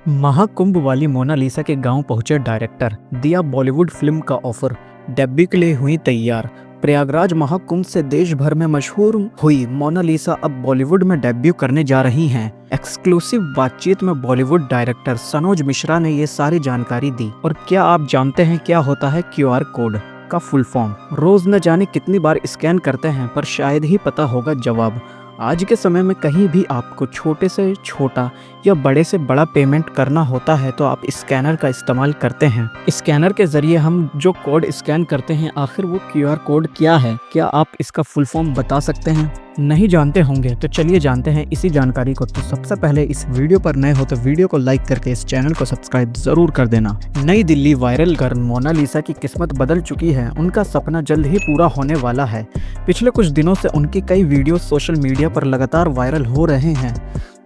महाकुंभ वाली मोनालिसा के गांव पहुंचे डायरेक्टर, दिया बॉलीवुड फिल्म का ऑफर, डेब्यू के लिए हुई तैयार। प्रयागराज महाकुंभ से देश भर में मशहूर हुई मोनालिसा अब बॉलीवुड में डेब्यू करने जा रही हैं। एक्सक्लूसिव बातचीत में बॉलीवुड डायरेक्टर सनोज मिश्रा ने ये सारी जानकारी दी। और क्या आप जानते हैं क्या होता है QR कोड का फुल फॉर्म? रोज न जाने कितनी बार स्कैन करते हैं, पर शायद ही पता होगा जवाब। आज के समय में कहीं भी आपको छोटे से छोटा या बड़े से बड़ा पेमेंट करना होता है तो आप स्कैनर का इस्तेमाल करते हैं। स्कैनर के जरिए हम जो कोड स्कैन करते हैं, आखिर वो QR कोड क्या है? क्या आप इसका फुल फॉर्म बता सकते हैं? नहीं जानते होंगे तो चलिए जानते हैं इसी जानकारी को। तो सबसे पहले इस वीडियो पर नए हो तो वीडियो को लाइक करके इस चैनल को सब्सक्राइब जरूर कर देना। नई दिल्ली वायरल गर्ल मोनालिसा की किस्मत बदल चुकी है। उनका सपना जल्द ही पूरा होने वाला है। पिछले कुछ दिनों से उनकी कई वीडियो सोशल मीडिया पर लगातार वायरल हो रहे हैं।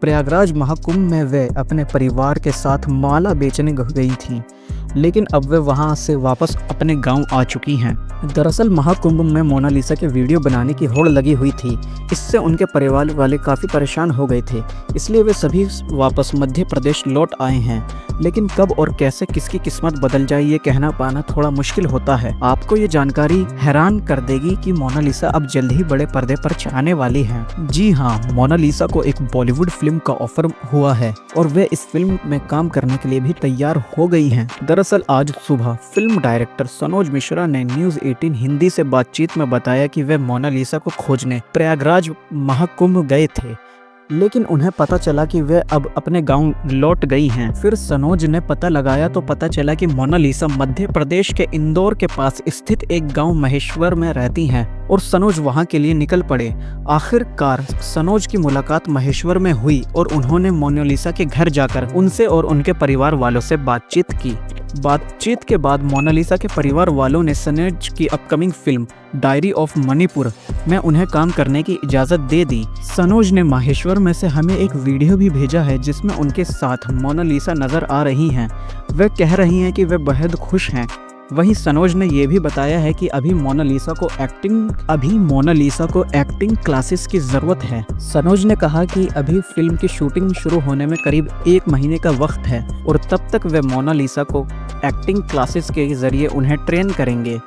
प्रयागराज महाकुंभ में वे अपने परिवार के साथ माला बेचने गई थीं, लेकिन अब वे वहां से वापस अपने गांव आ चुकी हैं। दरअसल महाकुंभ में मोनालिसा के वीडियो बनाने की होड़ लगी हुई थी। इससे उनके परिवार वाले काफ़ी परेशान हो गए थे, इसलिए वे सभी वापस मध्य प्रदेश लौट आए हैं। लेकिन कब और कैसे किसकी किस्मत बदल जाए ये कहना पाना थोड़ा मुश्किल होता है। आपको ये जानकारी हैरान कर देगी कि मोनालिसा अब जल्द ही बड़े पर्दे पर छाने वाली हैं। जी हाँ, मोनालिसा को एक बॉलीवुड फिल्म का ऑफर हुआ है और वे इस फिल्म में काम करने के लिए भी तैयार हो गई हैं। दरअसल आज सुबह फिल्म डायरेक्टर सनोज मिश्रा ने न्यूज़ 18 हिंदी से बातचीत में बताया कि वे मोनालिसा को खोजने प्रयागराज महाकुंभ गए थे, लेकिन उन्हें पता चला कि वे अब अपने गांव लौट गई हैं। फिर सनोज ने पता लगाया तो पता चला कि मोनालिसा मध्य प्रदेश के इंदौर के पास स्थित एक गांव महेश्वर में रहती हैं और सनोज वहां के लिए निकल पड़े। आखिरकार सनोज की मुलाकात महेश्वर में हुई और उन्होंने मोनालिसा के घर जाकर उनसे और उनके परिवार वालों से बातचीत की। बातचीत के बाद मोनालिसा के परिवार वालों ने सनोज की upcoming film diary of Manipur में उन्हें काम करने की इजाज़त दे दी। सनोज ने माहेश्वर में से हमें एक वीडियो भी भेजा है जिसमें उनके साथ मोनालिसा नज़र आ रही हैं। वे कह रही हैं कि वे बेहद खुश हैं। वहीं सनोज ने यह भी बताया है कि अभी मोनालिसा को एक्टिंग क्लासेस की ज़रूरत है। सनोज ने कहा कि अभी फिल्म की शूटिंग शुरू होने में करीब 1 महीने का वक्त है और तब तक वे मोनालिसा को एक्टिंग क्लासेस के ज़रिए उन्हें ट्रेन करेंगे।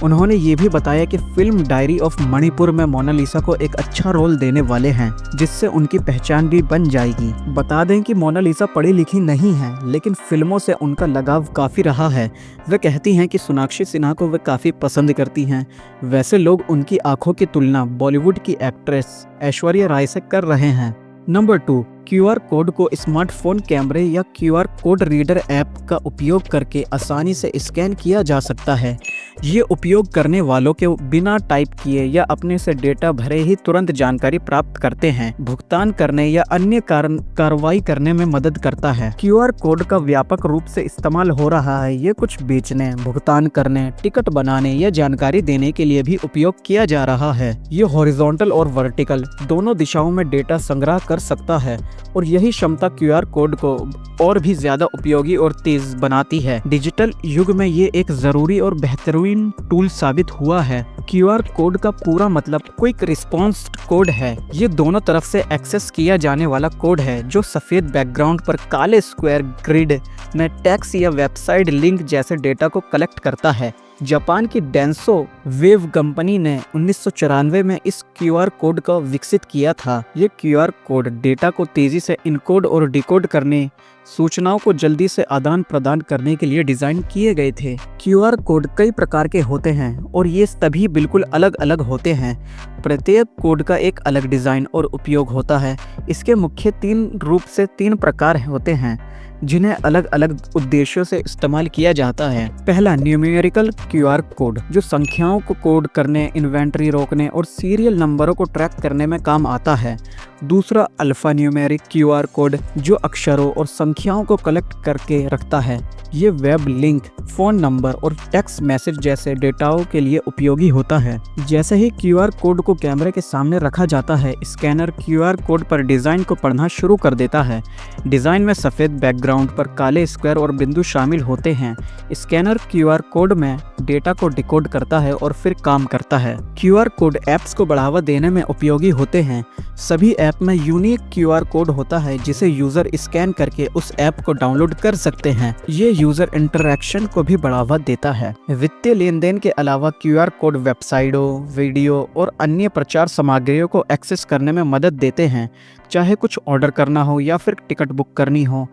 उन्होंने ये भी बताया कि फिल्म डायरी ऑफ मणिपुर में मोनालिसा को एक अच्छा रोल देने वाले हैं, जिससे उनकी पहचान भी बन जाएगी। बता दें कि मोनालिसा पढ़ी लिखी नहीं है, लेकिन फिल्मों से उनका लगाव काफ़ी रहा है। वे कहती हैं कि सोनाक्षी सिन्हा को वे काफ़ी पसंद करती हैं। वैसे लोग उनकी आंखों की तुलना बॉलीवुड की एक्ट्रेस ऐश्वर्या राय से कर रहे हैं। नंबर 2, QR कोड को स्मार्टफोन कैमरे या QR कोड रीडर ऐप का उपयोग करके आसानी से स्कैन किया जा सकता है। ये उपयोग करने वालों के बिना टाइप किए या अपने से डेटा भरे ही तुरंत जानकारी प्राप्त करते हैं, भुगतान करने या अन्य कार्रवाई करने में मदद करता है। QR कोड का व्यापक रूप से इस्तेमाल हो रहा है। ये कुछ बेचने, भुगतान करने, टिकट बनाने या जानकारी देने के लिए भी उपयोग किया जा रहा है। ये हॉरिजॉन्टल और वर्टिकल दोनों दिशाओं में डेटा संग्रह कर सकता है और यही क्षमता QR कोड को और भी ज्यादा उपयोगी और तेज बनाती है। डिजिटल युग में ये एक जरूरी और बेहतरीन टूल साबित हुआ है। QR कोड का पूरा मतलब क्विक रिस्पॉन्स कोड है। ये दोनों तरफ से एक्सेस किया जाने वाला कोड है जो सफेद बैकग्राउंड पर काले स्क्वायर ग्रिड में टेक्स्ट या वेबसाइट लिंक जैसे डेटा को कलेक्ट करता है। जापान की डेंसो वेव कंपनी ने 1994 में इस QR कोड को विकसित किया था। ये QR कोड डेटा को तेजी से इनकोड और डिकोड करने, सूचनाओं को जल्दी से आदान प्रदान करने के लिए डिज़ाइन किए गए थे। QR कोड कई प्रकार के होते हैं और ये सभी बिल्कुल अलग अलग होते हैं। प्रत्येक कोड का एक अलग डिज़ाइन और उपयोग होता है। इसके मुख्य 3 प्रकार होते हैं जिन्हें अलग अलग उद्देश्यों से इस्तेमाल किया जाता है। पहला, न्यूमेरिकल QR कोड, जो संख्याओं को कोड करने, इन्वेंट्री रोकने और सीरियल नंबरों को ट्रैक करने में काम आता है। दूसरा, अल्फा न्यूमेरिक QR कोड, जो अक्षरों और संख्याओं को कलेक्ट करके रखता है। ये वेब लिंक, फ़ोन नंबर और टेक्स्ट मैसेज जैसे डेटाओं के लिए उपयोगी होता है। जैसे ही QR कोड को कैमरे के सामने रखा जाता है, स्कैनर QR कोड पर डिज़ाइन को पढ़ना शुरू कर देता है। डिज़ाइन में सफ़ेद बैकग्राउंड पर काले स्क्वायर और बिंदु शामिल होते हैं। स्कैनर QR कोड में डेटा को डिकोड करता है और फिर काम करता है। QR कोड ऐप्स को बढ़ावा देने में उपयोगी होते हैं। सभी ऐप में यूनिक क्यूआर कोड होता है जिसे यूजर स्कैन करके उस ऐप को डाउनलोड कर सकते हैं। ये यूजर इंटरैक्शन को भी बढ़ावा देता है। वित्तीय लेन देन के अलावा क्यूआर कोड वेबसाइटों, वीडियो और अन्य प्रचार सामग्रियों को एक्सेस करने में मदद देते हैं, चाहे कुछ ऑर्डर करना हो या फिर टिकट बुक करनी हो।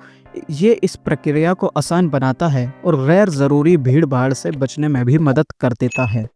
ये इस प्रक्रिया को आसान बनाता है और गैर ज़रूरी भीड़ भाड़ से बचने में भी मदद कर देता है।